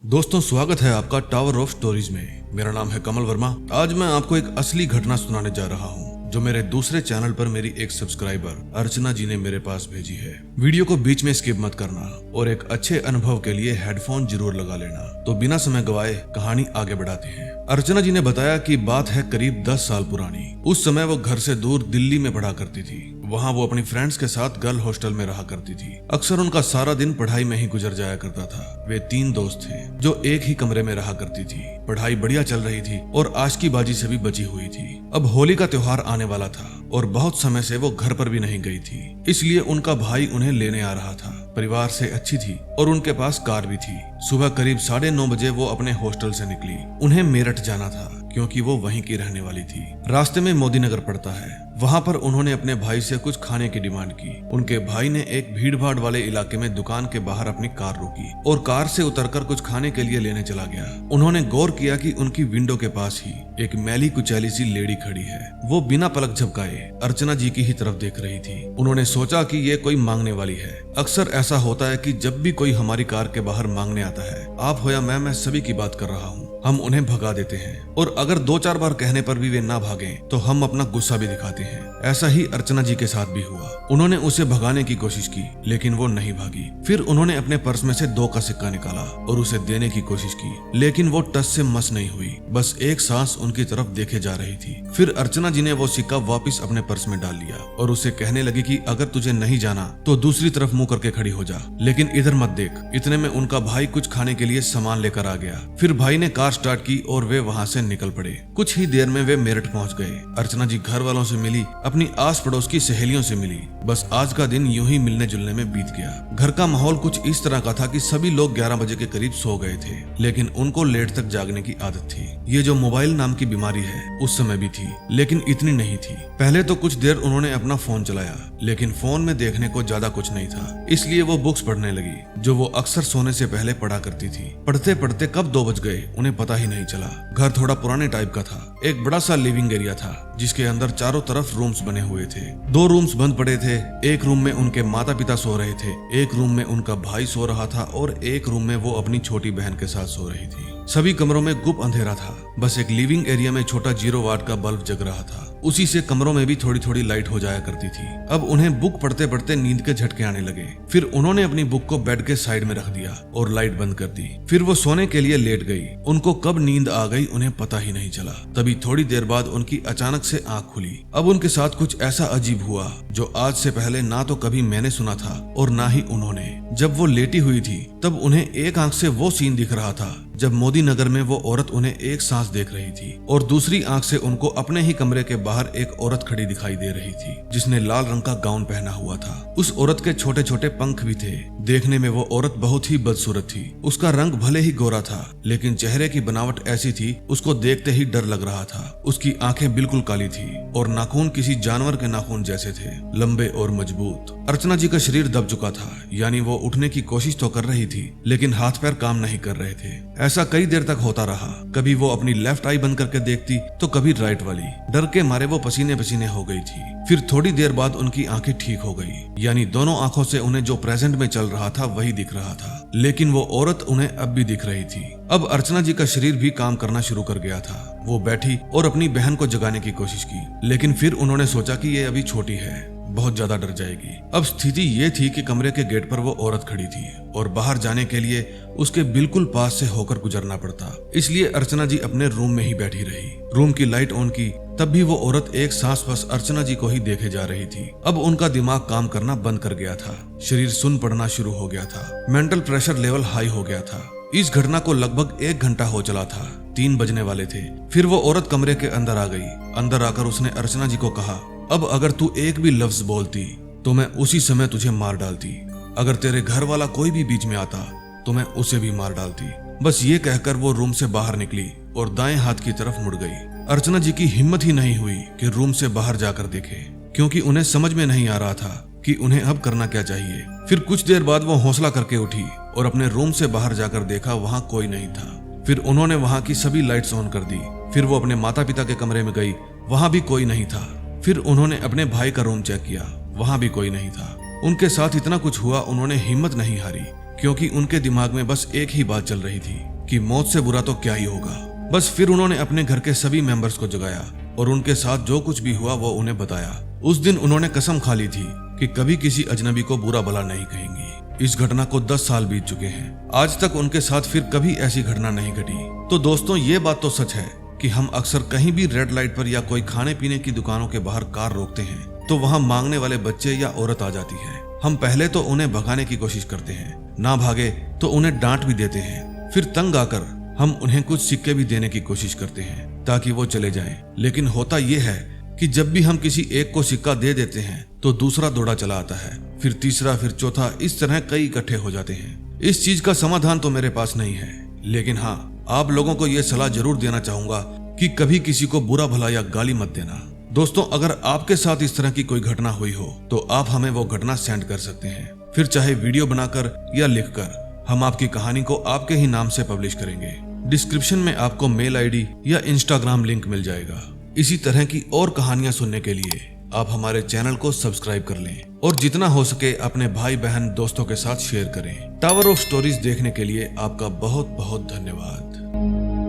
दोस्तों, स्वागत है आपका टावर ऑफ स्टोरीज में। मेरा नाम है कमल वर्मा। आज मैं आपको एक असली घटना सुनाने जा रहा हूँ जो मेरे दूसरे चैनल पर मेरी एक सब्सक्राइबर अर्चना जी ने मेरे पास भेजी है। वीडियो को बीच में स्किप मत करना और एक अच्छे अनुभव के लिए हेडफोन जरूर लगा लेना। तो बिना समय गवाए कहानी आगे बढ़ाते हैं। अर्चना जी ने बताया कि बात है करीब 10 साल पुरानी। उस समय वो घर से दूर दिल्ली में पढ़ा करती थी। वहाँ वो अपनी फ्रेंड्स के साथ गर्ल हॉस्टल में रहा करती थी। अक्सर उनका सारा दिन पढ़ाई में ही गुजर जाया करता था। वे 3 दोस्त थे जो एक ही कमरे में रहा करती थी। पढ़ाई बढ़िया चल रही थी और आशिकीबाजी से भी बची हुई थी। अब होली का त्योहार आने वाला था और बहुत समय से वो घर पर भी नहीं गई थी, इसलिए उनका भाई उन्हें लेने आ रहा था। परिवार से अच्छी थी और उनके पास कार भी थी। सुबह करीब 9:30 बजे वो अपने हॉस्टल से निकली। उन्हें मेरठ जाना था क्योंकि वो वहीं की रहने वाली थी। रास्ते में मोदी नगर पड़ता है। वहाँ पर उन्होंने अपने भाई से कुछ खाने की डिमांड की। उनके भाई ने एक भीड़ भाड़ वाले इलाके में दुकान के बाहर अपनी कार रोकी और कार से उतरकर कुछ खाने के लिए लेने चला गया। उन्होंने गौर किया कि उनकी विंडो के पास ही एक मैली कुचैली सी लेडी खड़ी है। वो बिना पलक झपकाए अर्चना जी की ही तरफ देख रही थी। उन्होंने सोचा कि ये कोई मांगने वाली है। अक्सर ऐसा होता है कि जब भी कोई हमारी कार के बाहर मांगने आता है, आप हो या मैं सभी की बात कर रहा हूँ, हम उन्हें भगा देते हैं और अगर 2-4 बार कहने पर भी वे ना भागें तो हम अपना गुस्सा भी दिखाते हैं। ऐसा ही अर्चना जी के साथ भी हुआ। उन्होंने उसे भगाने की कोशिश की लेकिन वो नहीं भागी। फिर उन्होंने अपने पर्स में से 2 का सिक्का निकाला और उसे देने की कोशिश की, लेकिन वो टस से मस नहीं हुई। बस एक सांस उनकी तरफ देखे जा रही थी। फिर अर्चना जी ने वो सिक्का वापिस अपने पर्स में डाल लिया और उसे कहने लगी कि अगर तुझे नहीं जाना तो दूसरी तरफ मुंह करके खड़ी हो जा, लेकिन इधर मत देख। इतने में उनका भाई कुछ खाने के लिए सामान लेकर आ गया। फिर भाई ने कार स्टार्ट की और वे वहाँ से निकल पड़े। कुछ ही देर में वे मेरठ पहुँच गए। अर्चना जी घर वालों से मिली, अपनी आस पड़ोस की सहेलियों से मिली। बस आज का दिन यूं ही मिलने जुलने में बीत गया। घर का माहौल कुछ इस तरह का था कि सभी लोग 11 बजे के करीब सो गए थे, लेकिन उनको लेट तक जागने की आदत थी। ये जो मोबाइल नाम की बीमारी है उस समय भी थी, लेकिन इतनी नहीं थी। पहले तो कुछ देर उन्होंने अपना फोन चलाया, लेकिन फोन में देखने को ज्यादा कुछ नहीं था, इसलिए वो बुक्स पढ़ने लगी जो वो अक्सर सोने से पहले पढ़ा करती थी। पढ़ते पढ़ते कब 2 बज गए उन्हें पता ही नहीं चला। घर थोड़ा पुराने टाइप का था। एक बड़ा सा लिविंग एरिया था जिसके अंदर चारों तरफ रूम्स बने हुए थे। 2 रूम्स बंद पड़े थे। एक रूम में उनके माता पिता सो रहे थे, एक रूम में उनका भाई सो रहा था और एक रूम में वो अपनी छोटी बहन के साथ सो रही थी। सभी कमरों में गुप अंधेरा था। बस एक लिविंग एरिया में छोटा 0 वाट का बल्ब जग रहा था। उसी से कमरों में भी थोड़ी थोड़ी लाइट हो जाया करती थी। अब उन्हें बुक पढ़ते पढ़ते नींद के झटके आने लगे। फिर उन्होंने अपनी बुक को बेड के साइड में रख दिया और लाइट बंद कर दी। फिर वो सोने के लिए लेट गई। उनको कब नींद आ गई उन्हें पता ही नहीं चला। तभी थोड़ी देर बाद उनकी अचानक से आंख खुली। अब उनके साथ कुछ ऐसा अजीब हुआ जो आज से पहले ना तो कभी मैंने सुना था और ना ही उन्होंने। जब वो लेटी हुई थी तब उन्हें एक आंख से वो सीन दिख रहा था जब मोदी नगर में वो औरत उन्हें एक सांस देख रही थी और दूसरी आंख से उनको अपने ही कमरे के बाहर एक औरत खड़ी दिखाई दे रही थी जिसने लाल रंग का गाउन पहना हुआ था। उस औरत के छोटे छोटे पंख भी थे। देखने में वो औरत बहुत ही बदसूरत थी। उसका रंग भले ही गोरा था, लेकिन चेहरे की बनावट ऐसी थी उसको देखते ही डर लग रहा था। उसकी आंखें बिल्कुल काली थी और नाखून किसी जानवर के नाखून जैसे थे, लंबे और मजबूत। अर्चना जी का शरीर दब चुका था, यानी वो उठने की कोशिश तो कर रही थी लेकिन हाथ पैर काम नहीं कर रहे थे। ऐसा कई देर तक होता रहा। कभी वो अपनी लेफ्ट आई बंद करके देखती तो कभी राइट वाली। डर के मारे वो पसीने पसीने हो गई थी। फिर थोड़ी देर बाद उनकी आंखें ठीक हो गई, यानी दोनों आंखों से उन्हें जो प्रेजेंट में चल रहा था वही दिख रहा था, लेकिन वो औरत उन्हें अब भी दिख रही थी। अब अर्चना जी का शरीर भी काम करना शुरू कर गया था। वो बैठी और अपनी बहन को जगाने की कोशिश की, लेकिन फिर उन्होंने सोचा कि ये अभी छोटी है, बहुत ज्यादा डर जाएगी। अब स्थिति ये थी कि कमरे के गेट पर वो औरत खड़ी थी और बाहर जाने के लिए उसके बिल्कुल पास से होकर गुजरना पड़ता, इसलिए अर्चना जी अपने रूम में ही बैठी रही। रूम की लाइट ऑन की, तब भी वो औरत एक सांस बस अर्चना जी को ही देखे जा रही थी। अब उनका दिमाग काम करना बंद कर गया था। शरीर सुन्न पड़ना शुरू हो गया था। मेंटल प्रेशर लेवल हाई हो गया था। इस घटना को लगभग 1 घंटा हो चला था। 3 बजने वाले थे। फिर वो औरत कमरे के अंदर आ गई। अंदर आकर उसने अर्चना जी को कहा, अब अगर तू एक भी लफ्ज बोलती तो मैं उसी समय तुझे मार डालती। अगर तेरे घर वाला कोई भी बीच में आता तो मैं उसे भी मार डालती। बस ये कहकर वो रूम से बाहर निकली और दाएं हाथ की तरफ मुड़ गई। अर्चना जी की हिम्मत ही नहीं हुई कि रूम से बाहर जाकर देखे, क्योंकि उन्हें समझ में नहीं आ रहा था कि उन्हें अब करना क्या चाहिए। फिर कुछ देर बाद वो हौसला करके उठी और अपने रूम से बाहर जाकर देखा, वहां कोई नहीं था। फिर उन्होंने वहां की सभी लाइट्स ऑन कर दी। फिर वो अपने माता पिता के कमरे में गई, वहां भी कोई नहीं था। फिर उन्होंने अपने भाई का रूम चेक किया, वहां भी कोई नहीं था। उनके साथ इतना कुछ हुआ, उन्होंने हिम्मत नहीं हारी, क्योंकि उनके दिमाग में बस एक ही बात चल रही थी कि मौत से बुरा तो क्या ही होगा। बस फिर उन्होंने अपने घर के सभी मेंबर्स को जगाया और उनके साथ जो कुछ भी हुआ वो उन्हें बताया। उस दिन उन्होंने कसम खा ली थी कि कभी किसी अजनबी को बुरा भला नहीं कहेंगी। इस घटना को 10 साल बीत चुके हैं, आज तक उनके साथ फिर कभी ऐसी घटना नहीं घटी। तो दोस्तों, ये बात तो सच है कि हम अक्सर कहीं भी रेड लाइट पर या कोई खाने पीने की दुकानों के बाहर कार रोकते हैं तो वहाँ मांगने वाले बच्चे या औरत आ जाती है। हम पहले तो उन्हें भगाने की कोशिश करते हैं, ना भागे तो उन्हें डांट भी देते हैं, फिर तंग आकर हम उन्हें कुछ सिक्के भी देने की कोशिश करते हैं ताकि वो चले जाएं। लेकिन होता ये है कि जब भी हम किसी एक को सिक्का दे देते हैं तो दूसरा दौड़ा चला आता है, फिर तीसरा, फिर चौथा, इस तरह कई इकट्ठे हो जाते हैं। इस चीज का समाधान तो मेरे पास नहीं है, लेकिन हाँ, आप लोगों को यह सलाह जरूर देना चाहूंगा कि कभी किसी को बुरा भला या गाली मत देना। दोस्तों, अगर आपके साथ इस तरह की कोई घटना हुई हो तो आप हमें वो घटना सेंड कर सकते हैं, फिर चाहे वीडियो बनाकर या लिखकर। हम आपकी कहानी को आपके ही नाम से पब्लिश करेंगे। डिस्क्रिप्शन में आपको मेल आईडी या इंस्टाग्राम लिंक मिल जाएगा। इसी तरह की और कहानियां सुनने के लिए आप हमारे चैनल को सब्सक्राइब कर लें और जितना हो सके अपने भाई बहन दोस्तों के साथ शेयर करें। टावर ऑफ स्टोरीज देखने के लिए आपका बहुत बहुत धन्यवाद।